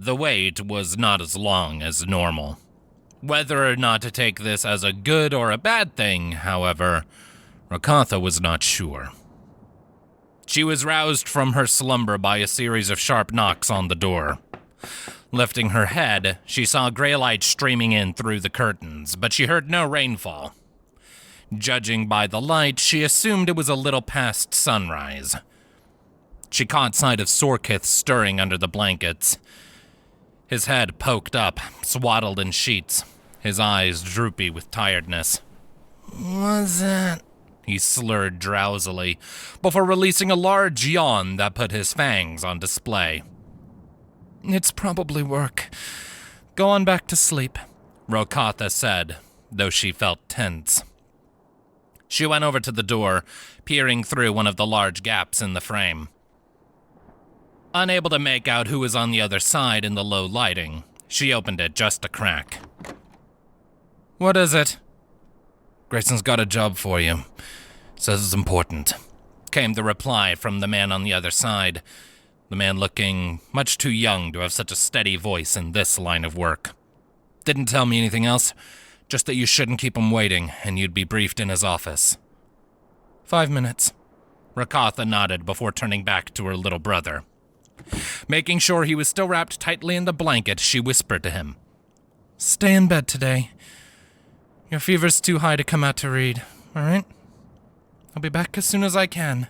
The wait was not as long as normal. Whether or not to take this as a good or a bad thing, however, Rro'katha was not sure. She was roused from her slumber by a series of sharp knocks on the door. Lifting her head, she saw gray light streaming in through the curtains, but she heard no rainfall. Judging by the light, she assumed it was a little past sunrise. She caught sight of Rro'katha stirring under the blankets. His head poked up, swaddled in sheets, his eyes droopy with tiredness. "What's that?" he slurred drowsily, before releasing a large yawn that put his fangs on display. "It's probably work. Go on back to sleep," Rro'katha said, though she felt tense. She went over to the door, peering through one of the large gaps in the frame. Unable to make out who was on the other side in the low lighting, she opened it just a crack. "What is it?" "Grayson's got a job for you. Says it's important," came the reply from the man on the other side, the man looking much too young to have such a steady voice in this line of work. "Didn't tell me anything else, just that you shouldn't keep him waiting, and you'd be briefed in his office." 5 minutes. Rro'katha nodded before turning back to her little brother. Making sure he was still wrapped tightly in the blanket, she whispered to him. "Stay in bed today. Your fever's too high to come out to read, all right? I'll be back as soon as I can."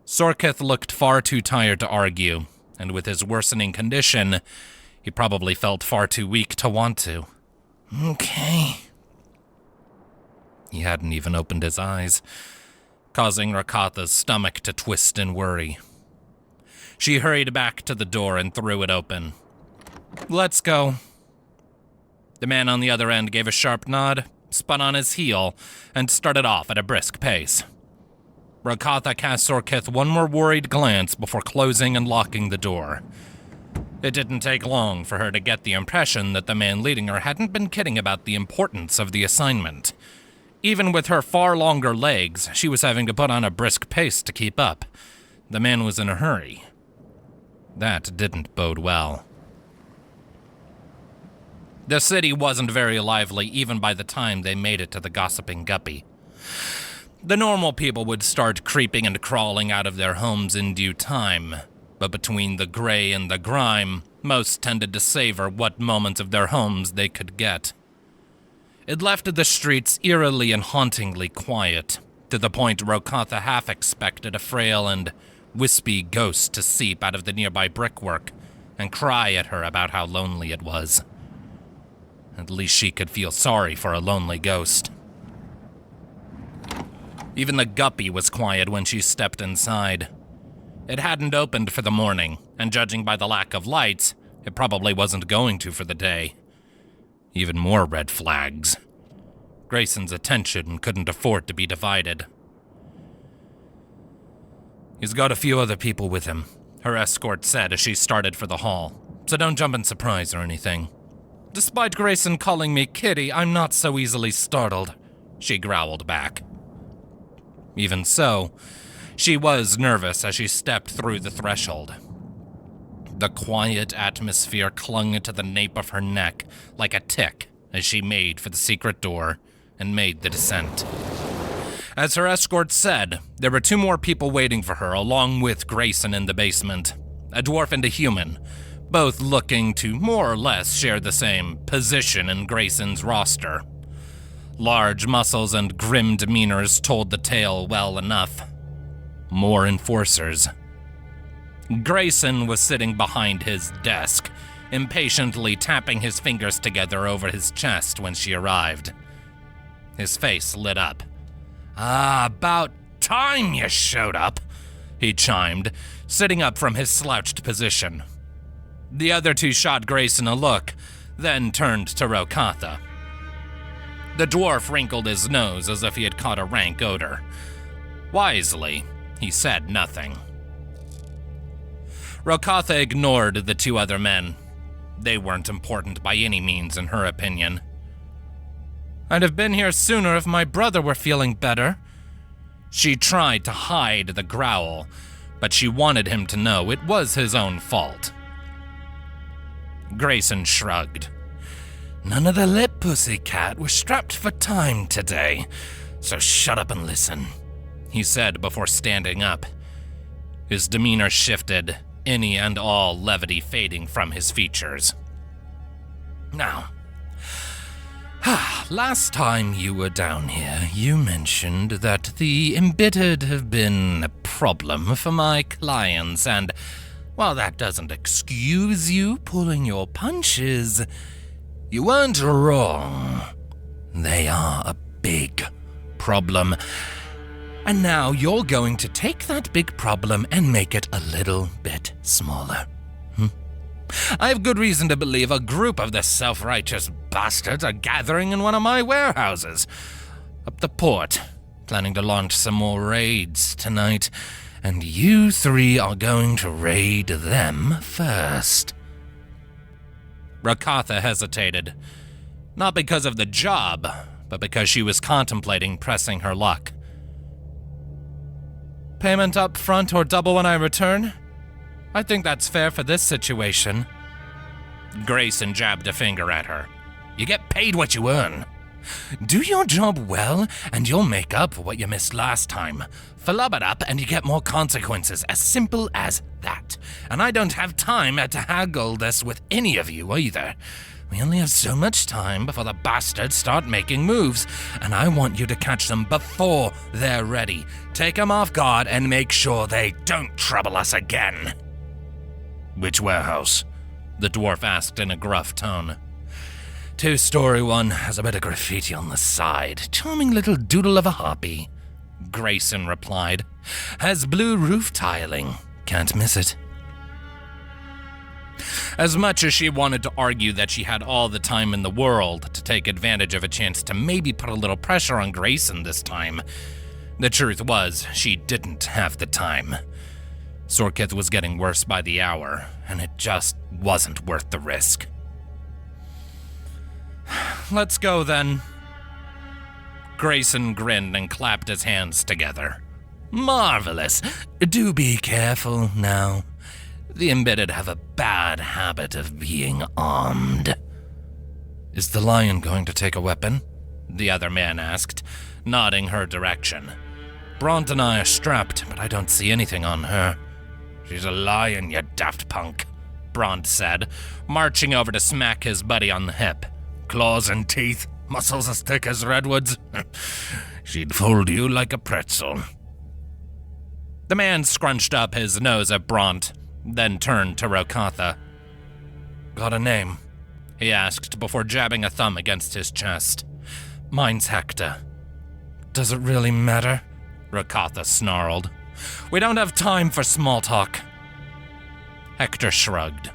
Rro'katha looked far too tired to argue, and with his worsening condition, he probably felt far too weak to want to. "Okay." He hadn't even opened his eyes, causing Rro'katha's stomach to twist in worry. She hurried back to the door and threw it open. "Let's go." The man on the other end gave a sharp nod, spun on his heel, and started off at a brisk pace. Rro'katha cast Rro'katha one more worried glance before closing and locking the door. It didn't take long for her to get the impression that the man leading her hadn't been kidding about the importance of the assignment. Even with her far longer legs, she was having to put on a brisk pace to keep up. The man was in a hurry. That didn't bode well. The city wasn't very lively even by the time they made it to the Gossiping Guppy. The normal people would start creeping and crawling out of their homes in due time, but between the gray and the grime, most tended to savor what moments of their homes they could get. It left the streets eerily and hauntingly quiet, to the point Rro'katha half expected a frail and wispy ghost to seep out of the nearby brickwork and cry at her about how lonely it was. At least she could feel sorry for a lonely ghost. Even the guppy was quiet when she stepped inside. It hadn't opened for the morning, and judging by the lack of lights, it probably wasn't going to for the day. Even more red flags. Grayson's attention couldn't afford to be divided. "He's got a few other people with him," her escort said as she started for the hall, "so don't jump in surprise or anything." "Despite Grayson calling me Kitty, I'm not so easily startled," she growled back. Even so, she was nervous as she stepped through the threshold. The quiet atmosphere clung to the nape of her neck like a tick as she made for the secret door and made the descent. As her escort said, there were 2 more people waiting for her along with Grayson in the basement, a dwarf and a human, both looking to more or less share the same position in Grayson's roster. Large muscles and grim demeanors told the tale well enough. More enforcers. Grayson was sitting behind his desk, impatiently tapping his fingers together over his chest when she arrived. His face lit up. About time you showed up," he chimed, sitting up from his slouched position. The other 2 shot Grayson a look, then turned to Rro'katha. The dwarf wrinkled his nose as if he had caught a rank odor. Wisely, he said nothing. Rro'katha ignored the 2 other men. They weren't important by any means in her opinion. "I'd have been here sooner if my brother were feeling better." She tried to hide the growl, but she wanted him to know it was his own fault. Grayson shrugged. None of the lip, pussycat. We're strapped for time today, so shut up and listen, he said before standing up. His demeanor shifted, any and all levity fading from his features. Now, last time you were down here, you mentioned that the embittered have been a problem for my clients, and while that doesn't excuse you pulling your punches, you weren't wrong. They are a big problem. And now you're going to take that big problem and make it a little bit smaller. I have good reason to believe a group of the self-righteous bastards are gathering in one of my warehouses up the port, planning to launch some more raids tonight, and you three are going to raid them first. Rro'katha hesitated, not because of the job, but because she was contemplating pressing her luck. Payment up front or double when I return? I think that's fair for this situation. Grayson jabbed a finger at her. You get paid what you earn. Do your job well, and you'll make up for what you missed last time. Flub it up, and you get more consequences. As simple as that. And I don't have time to haggle this with any of you either. We only have so much time before the bastards start making moves, and I want you to catch them before they're ready. Take them off guard and make sure they don't trouble us again. Which warehouse? The dwarf asked in a gruff tone. Two-story one, has a bit of graffiti on the side. Charming little doodle of a harpy, Grayson replied. Has blue roof tiling. Can't miss it. As much as she wanted to argue that she had all the time in the world to take advantage of a chance to maybe put a little pressure on Grayson this time, the truth was she didn't have the time. Sorkith was getting worse by the hour, and it just wasn't worth the risk. Let's go then. Grayson grinned and clapped his hands together. Marvelous. Do be careful now. The embittered have a bad habit of being armed. Is the lion going to take a weapon? The other man asked, nodding her direction. Bront and I are strapped, but I don't see anything on her. She's a lion, you daft punk, Bront said, marching over to smack his buddy on the hip. Claws and teeth, muscles as thick as redwoods. She'd fold you like a pretzel. The man scrunched up his nose at Bront, then turned to Rro'katha. Got a name? He asked before jabbing a thumb against his chest. Mine's Hector. Does it really matter? Rro'katha snarled. We don't have time for small talk. Hector shrugged.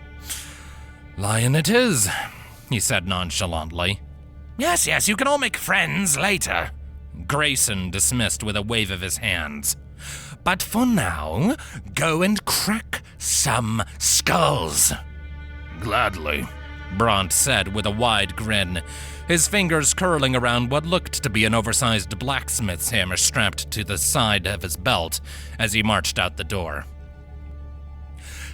Lion it is, he said nonchalantly. Yes, you can all make friends later. Grayson dismissed with a wave of his hands. But for now, go and crack some skulls. Gladly, Bront said with a wide grin, his fingers curling around what looked to be an oversized blacksmith's hammer strapped to the side of his belt as he marched out the door.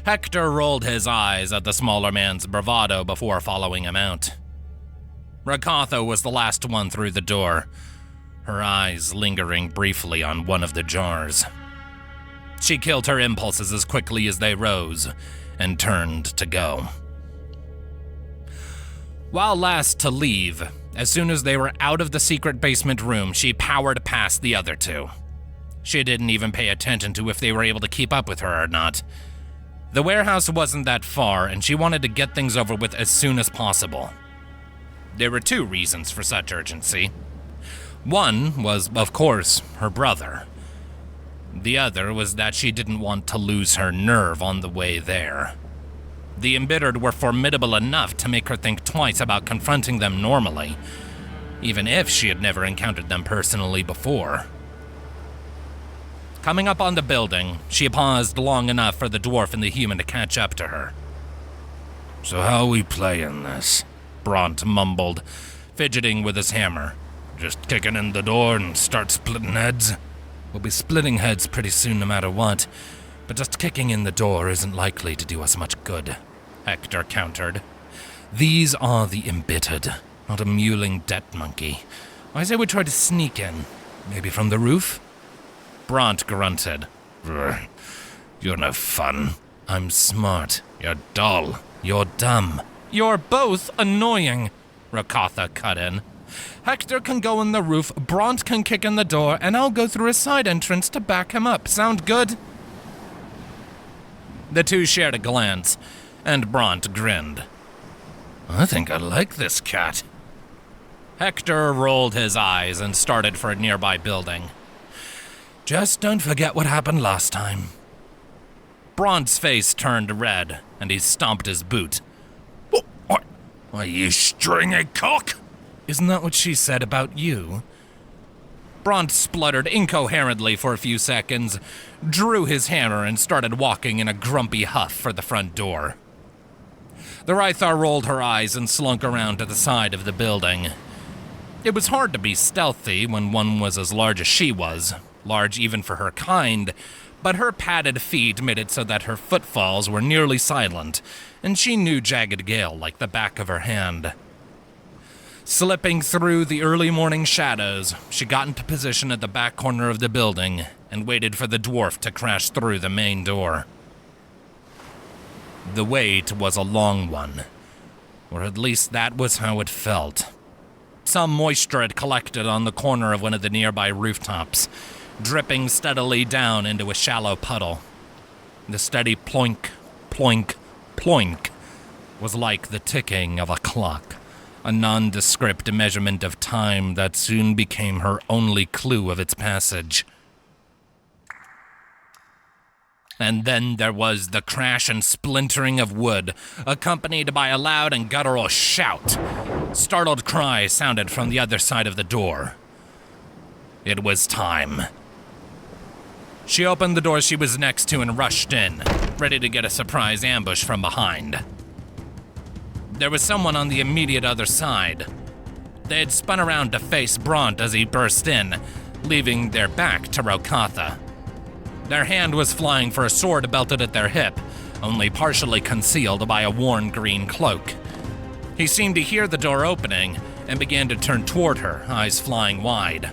Hector rolled his eyes at the smaller man's bravado before following him out. Rro'katha was the last one through the door, her eyes lingering briefly on one of the jars. She killed her impulses as quickly as they rose and turned to go. While last to leave, as soon as they were out of the secret basement room, she powered past the other two. She didn't even pay attention to if they were able to keep up with her or not. The warehouse wasn't that far, and she wanted to get things over with as soon as possible. There were two reasons for such urgency. One was, of course, her brother. The other was that she didn't want to lose her nerve on the way there. The embittered were formidable enough to make her think twice about confronting them normally, even if she had never encountered them personally before. Coming up on the building, she paused long enough for the dwarf and the human to catch up to her. So how we playing this? Bront mumbled, fidgeting with his hammer. Just kicking in the door and start splitting heads? We'll be splitting heads pretty soon no matter what, but just kicking in the door isn't likely to do us much good, Hector countered. These are the embittered, not a mewling debt monkey. I say we try to sneak in. Maybe from the roof? Bront grunted. You're no fun. I'm smart. You're dull. You're dumb. You're both annoying, Rro'katha cut in. Hector can go in the roof, Bront can kick in the door, and I'll go through a side entrance to back him up. Sound good? The two shared a glance, and Bront grinned. I think I like this cat. Hector rolled his eyes and started for a nearby building. Just don't forget what happened last time. Bront's face turned red, and he stomped his boot. What? Are you stringy cock? Isn't that what she said about you? Bront spluttered incoherently for a few seconds, drew his hammer, and started walking in a grumpy huff for the front door. The Rro'katha rolled her eyes and slunk around to the side of the building. It was hard to be stealthy when one was as large as she was, large even for her kind, but her padded feet made it so that her footfalls were nearly silent, and she knew Jagged Gale like the back of her hand. Slipping through the early morning shadows, she got into position at the back corner of the building and waited for the dwarf to crash through the main door. The wait was a long one, or at least that was how it felt. Some moisture had collected on the corner of one of the nearby rooftops, dripping steadily down into a shallow puddle. The steady ploink, ploink, ploink was like the ticking of a clock, a nondescript measurement of time that soon became her only clue of its passage. And then there was the crash and splintering of wood, accompanied by a loud and guttural shout. Startled cries sounded from the other side of the door. It was time. She opened the door she was next to and rushed in, ready to get a surprise ambush from behind. There was someone on the immediate other side. They had spun around to face Bront as he burst in, leaving their back to Rro'katha. Their hand was flying for a sword belted at their hip, only partially concealed by a worn green cloak. He seemed to hear the door opening and began to turn toward her, eyes flying wide.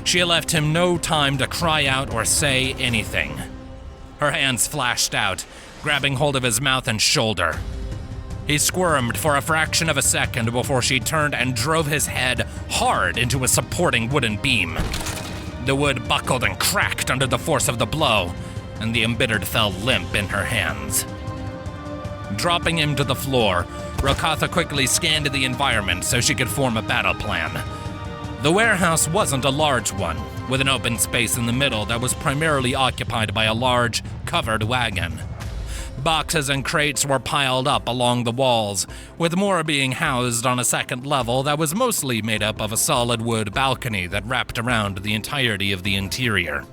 She left him no time to cry out or say anything. Her hands flashed out, grabbing hold of his mouth and shoulder. He squirmed for a fraction of a second before she turned and drove his head hard into a supporting wooden beam. The wood buckled and cracked under the force of the blow, and the embittered fell limp in her hands. Dropping him to the floor, Rro'katha quickly scanned the environment so she could form a battle plan. The warehouse wasn't a large one, with an open space in the middle that was primarily occupied by a large, covered wagon. Boxes and crates were piled up along the walls, with more being housed on a second level that was mostly made up of a solid wood balcony that wrapped around the entirety of the interior.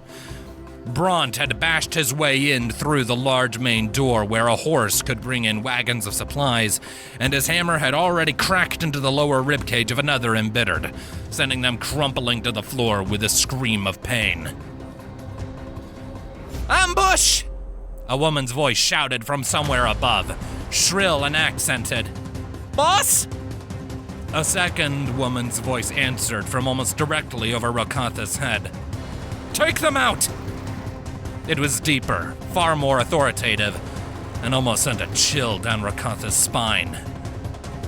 Bront had bashed his way in through the large main door where a horse could bring in wagons of supplies, and his hammer had already cracked into the lower ribcage of another embittered, sending them crumpling to the floor with a scream of pain. "Ambush!" A woman's voice shouted from somewhere above, shrill and accented. "Boss?" A second woman's voice answered from almost directly over Rro'katha's head. "Take them out!" It was deeper, far more authoritative, and almost sent a chill down Rro'katha's spine.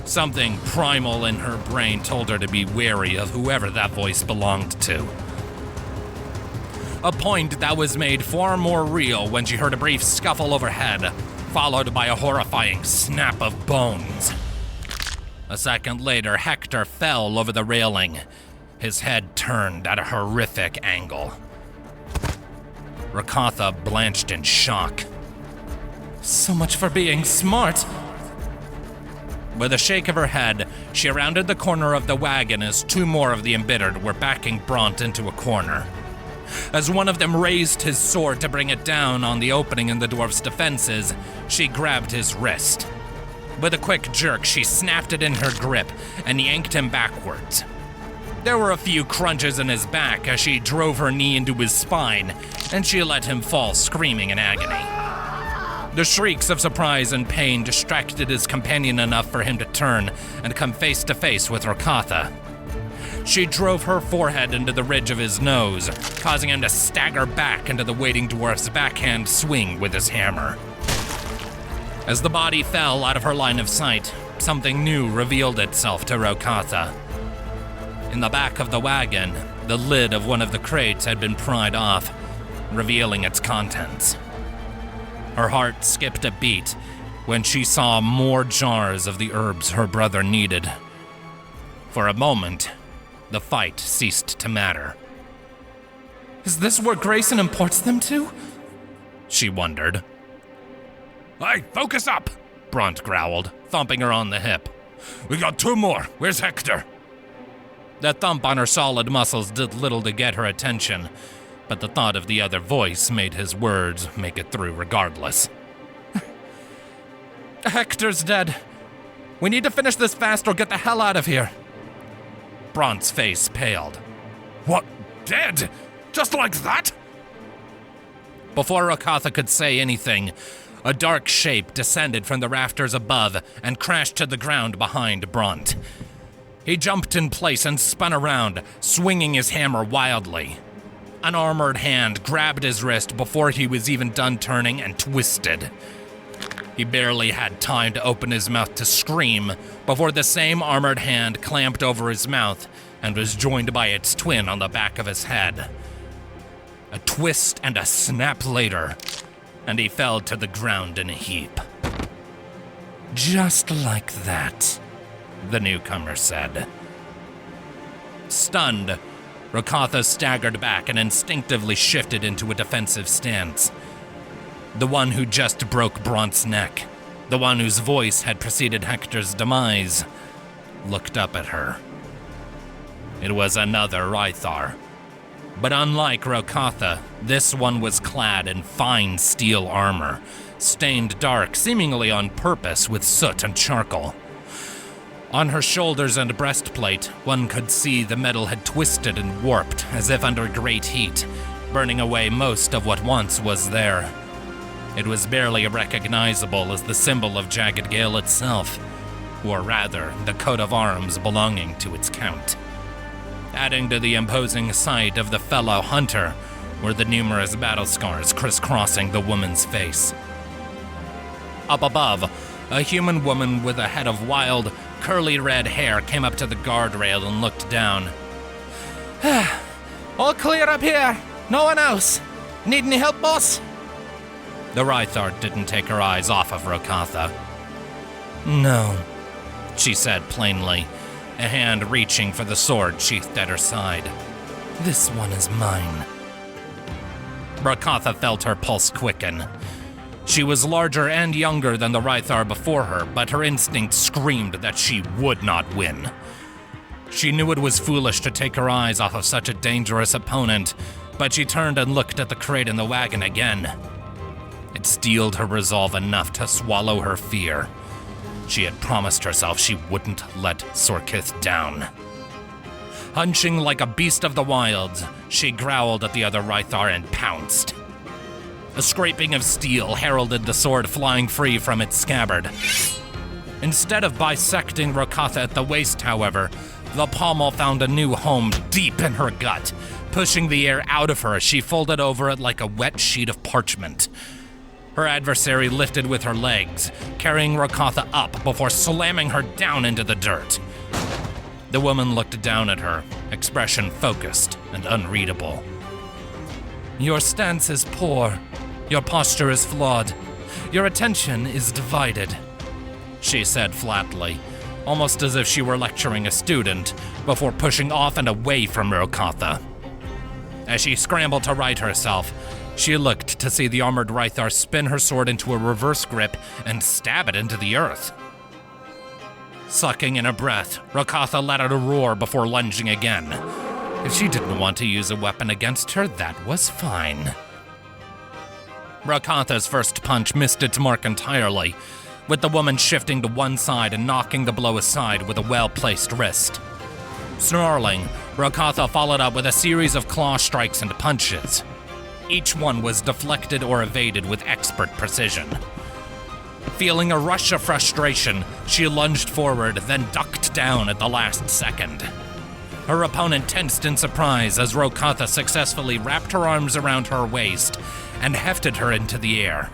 Something primal in her brain told her to be wary of whoever that voice belonged to. A point that was made far more real when she heard a brief scuffle overhead, followed by a horrifying snap of bones. A second later, Hector fell over the railing, his head turned at a horrific angle. Rro'katha blanched in shock. "So much for being smart." With a shake of her head, she rounded the corner of the wagon as two more of the embittered were backing Bront into a corner. As one of them raised his sword to bring it down on the opening in the dwarf's defenses, she grabbed his wrist. With a quick jerk, she snapped it in her grip and yanked him backwards. There were a few crunches in his back as she drove her knee into his spine, and she let him fall screaming in agony. The shrieks of surprise and pain distracted his companion enough for him to turn and come face to face with Rro'katha. She drove her forehead into the ridge of his nose, causing him to stagger back into the waiting dwarf's backhand swing with his hammer. As the body fell out of her line of sight, something new revealed itself to Rro'katha. In the back of the wagon, the lid of one of the crates had been pried off, revealing its contents. Her heart skipped a beat when she saw more jars of the herbs her brother needed. For a moment, the fight ceased to matter. Is this where Grayson imports them to? She wondered. "Hey, focus up!" Brunt growled, thumping her on the hip. "We got 2 more. Where's Hector?" The thump on her solid muscles did little to get her attention, but the thought of the other voice made his words make it through regardless. Hector's dead. We need to finish this fast or get the hell out of here. Brunt's face paled. "What? Dead? Just like that?" Before Rro'katha could say anything, a dark shape descended from the rafters above and crashed to the ground behind Brunt. He jumped in place and spun around, swinging his hammer wildly. An armored hand grabbed his wrist before he was even done turning and twisted. He barely had time to open his mouth to scream before the same armored hand clamped over his mouth and was joined by its twin on the back of his head. A twist and a snap later, and he fell to the ground in a heap. "Just like that," the newcomer said. Stunned, Rro'katha staggered back and instinctively shifted into a defensive stance. The one who just broke Brunt's neck, the one whose voice had preceded Hector's demise, looked up at her. It was another Rythar. But unlike Rro'katha, this one was clad in fine steel armor, stained dark seemingly on purpose with soot and charcoal. On her shoulders and breastplate, one could see the metal had twisted and warped as if under great heat, burning away most of what once was there. It was barely recognizable as the symbol of Jagged Gale itself, or rather, the coat of arms belonging to its count. Adding to the imposing sight of the fellow hunter were the numerous battle scars crisscrossing the woman's face. Up above, a human woman with a head of wild, curly red hair came up to the guardrail and looked down. All clear up here. No one else. Need any help, boss? The Rythar didn't take her eyes off of Rro'katha. "No," she said plainly, a hand reaching for the sword sheathed at her side. "This one is mine." Rro'katha felt her pulse quicken. She was larger and younger than the Rythar before her, but her instinct screamed that she would not win. She knew it was foolish to take her eyes off of such a dangerous opponent, but she turned and looked at the crate in the wagon again. It steeled her resolve enough to swallow her fear. She had promised herself she wouldn't let Sorkith down. Hunching like a beast of the wilds, she growled at the other Rythar and pounced. A scraping of steel heralded the sword flying free from its scabbard. Instead of bisecting Rro'katha at the waist, however, the pommel found a new home deep in her gut, pushing the air out of her as she folded over it like a wet sheet of parchment. Her adversary lifted with her legs, carrying Rro'katha up before slamming her down into the dirt. The woman looked down at her, expression focused and unreadable. "Your stance is poor. Your posture is flawed. Your attention is divided," she said flatly, almost as if she were lecturing a student, before pushing off and away from Rro'katha. As she scrambled to right herself, she looked to see the armored Rythar spin her sword into a reverse grip and stab it into the earth. Sucking in a breath, Rro'katha let out a roar before lunging again. If she didn't want to use a weapon against her, that was fine. Rro'katha's first punch missed its mark entirely, with the woman shifting to one side and knocking the blow aside with a well-placed wrist. Snarling, Rro'katha followed up with a series of claw strikes and punches. Each one was deflected or evaded with expert precision. Feeling a rush of frustration, she lunged forward, then ducked down at the last second. Her opponent tensed in surprise as Rro'katha successfully wrapped her arms around her waist and hefted her into the air.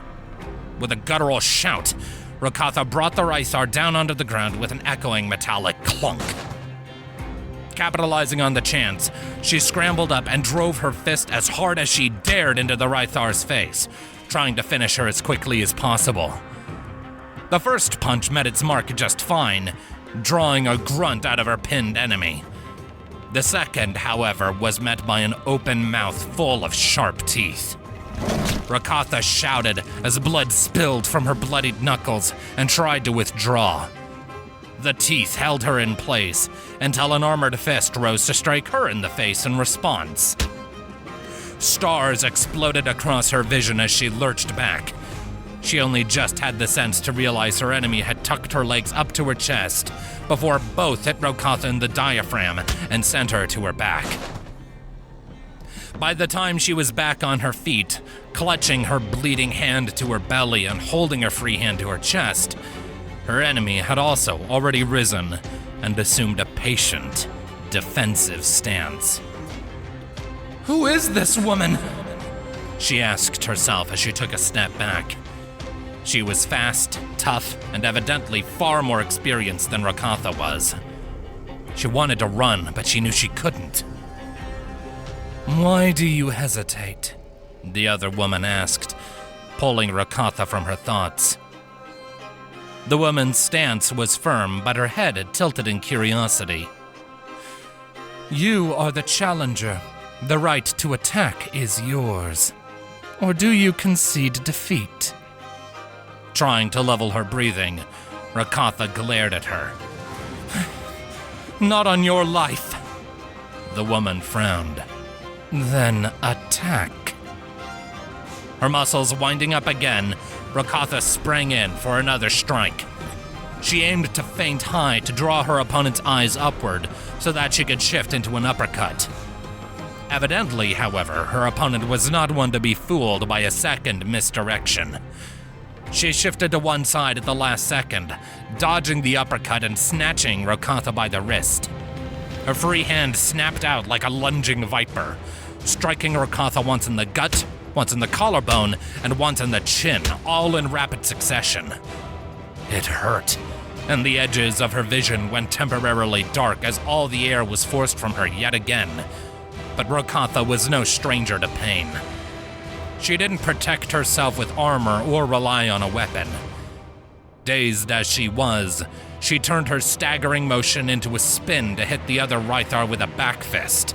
With a guttural shout, Rro'katha brought the Rythar down onto the ground with an echoing metallic clunk. Capitalizing on the chance, she scrambled up and drove her fist as hard as she dared into the Rythar's face, trying to finish her as quickly as possible. The first punch met its mark just fine, drawing a grunt out of her pinned enemy. The second, however, was met by an open mouth full of sharp teeth. Rro'katha shouted as blood spilled from her bloodied knuckles and tried to withdraw. The teeth held her in place until an armored fist rose to strike her in the face in response. Stars exploded across her vision as she lurched back. She only just had the sense to realize her enemy had tucked her legs up to her chest before both hit Rro'katha in the diaphragm and sent her to her back. By the time she was back on her feet, clutching her bleeding hand to her belly and holding her free hand to her chest, her enemy had also already risen and assumed a patient, defensive stance. "Who is this woman?" she asked herself as she took a step back. She was fast, tough, and evidently far more experienced than Rro'katha was. She wanted to run, but she knew she couldn't. "Why do you hesitate?" the other woman asked, pulling Rro'katha from her thoughts. The woman's stance was firm, but her head had tilted in curiosity. "You are the challenger. The right to attack is yours. Or do you concede defeat?" Trying to level her breathing, Rro'katha glared at her. "Not on your life." The woman frowned. "Then attack." Her muscles winding up again, Rro'katha sprang in for another strike. She aimed to feint high to draw her opponent's eyes upward so that she could shift into an uppercut. Evidently, however, her opponent was not one to be fooled by a second misdirection. She shifted to one side at the last second, dodging the uppercut and snatching Rro'katha by the wrist. Her free hand snapped out like a lunging viper, striking Rro'katha once in the gut, once in the collarbone, and once in the chin, all in rapid succession. It hurt, and the edges of her vision went temporarily dark as all the air was forced from her yet again. But Rro'katha was no stranger to pain. She didn't protect herself with armor or rely on a weapon. Dazed as she was, she turned her staggering motion into a spin to hit the other Rythar with a back fist.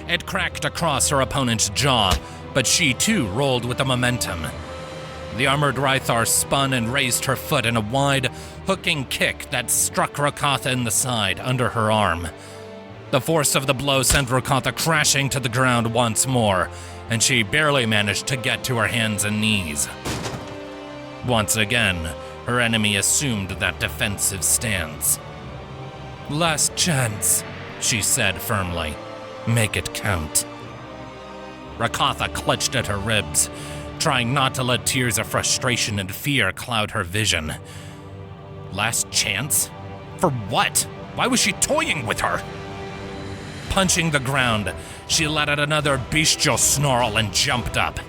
It cracked across her opponent's jaw, but she too rolled with the momentum. The armored Rythar spun and raised her foot in a wide, hooking kick that struck Rro'katha in the side under her arm. The force of the blow sent Rro'katha crashing to the ground once more, and she barely managed to get to her hands and knees. Once again, her enemy assumed that defensive stance. "Last chance," she said firmly. "Make it count." Rro'katha clutched at her ribs, trying not to let tears of frustration and fear cloud her vision. Last chance? For what? Why was she toying with her? Punching the ground, she let out another bestial snarl and jumped up.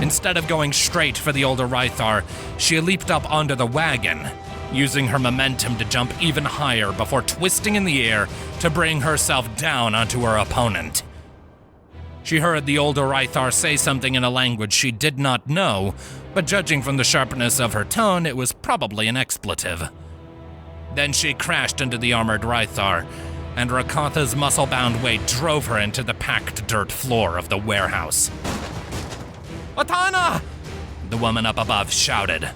Instead of going straight for the older Rythar, she leaped up onto the wagon, using her momentum to jump even higher before twisting in the air to bring herself down onto her opponent. She heard the older Rythar say something in a language she did not know, but judging from the sharpness of her tone, it was probably an expletive. Then she crashed into the armored Rythar, and Rro'katha's muscle-bound weight drove her into the packed dirt floor of the warehouse. "Atana!" the woman up above shouted.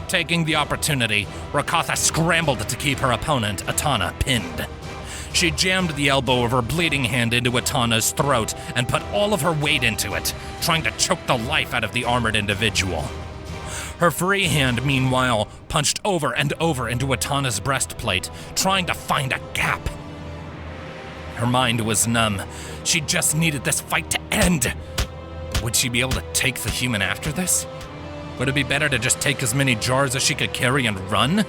Taking the opportunity, Rro'katha scrambled to keep her opponent, Atana, pinned. She jammed the elbow of her bleeding hand into Atana's throat and put all of her weight into it, trying to choke the life out of the armored individual. Her free hand, meanwhile, punched over and over into Atana's breastplate, trying to find a gap. Her mind was numb. She just needed this fight to end. Would she be able to take the human after this? Would it be better to just take as many jars as she could carry and run?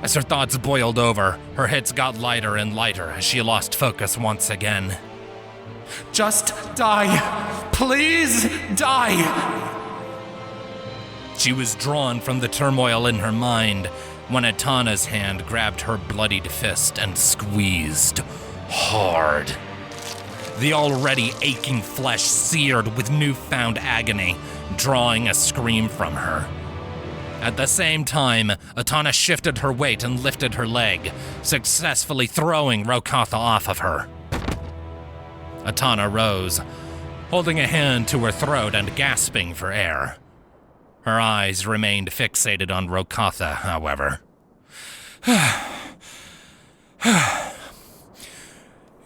As her thoughts boiled over, her hits got lighter and lighter as she lost focus once again. Just die! Please die! She was drawn from the turmoil in her mind when Etana's hand grabbed her bloodied fist and squeezed hard. The already aching flesh seared with newfound agony, drawing a scream from her. At the same time, Etana shifted her weight and lifted her leg, successfully throwing Rro'katha off of her. Etana rose, holding a hand to her throat and gasping for air. Her eyes remained fixated on Rro'katha, however.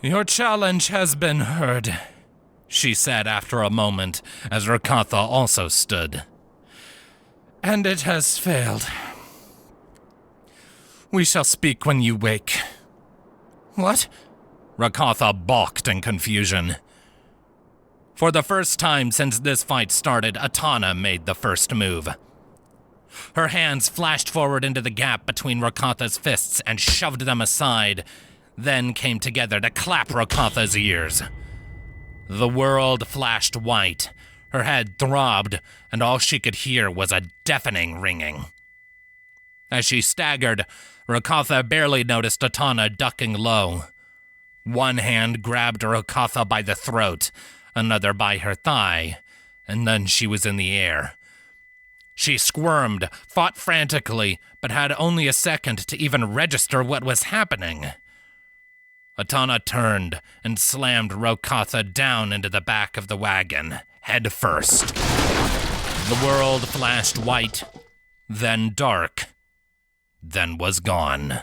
Your challenge has been heard, she said after a moment as Rro'katha also stood. And it has failed. We shall speak when you wake. What? Rro'katha balked in confusion. For the first time since this fight started, Etana made the first move. Her hands flashed forward into the gap between Rro'katha's fists and shoved them aside, then came together to clap Rro'katha's ears. The world flashed white, her head throbbed, and all she could hear was a deafening ringing. As she staggered, Rro'katha barely noticed Etana ducking low. One hand grabbed Rro'katha by the throat, another by her thigh, and then she was in the air. She squirmed, fought frantically, but had only a second to even register what was happening. Etana turned and slammed Rro'katha down into the back of the wagon, head first. The world flashed white, then dark, then was gone.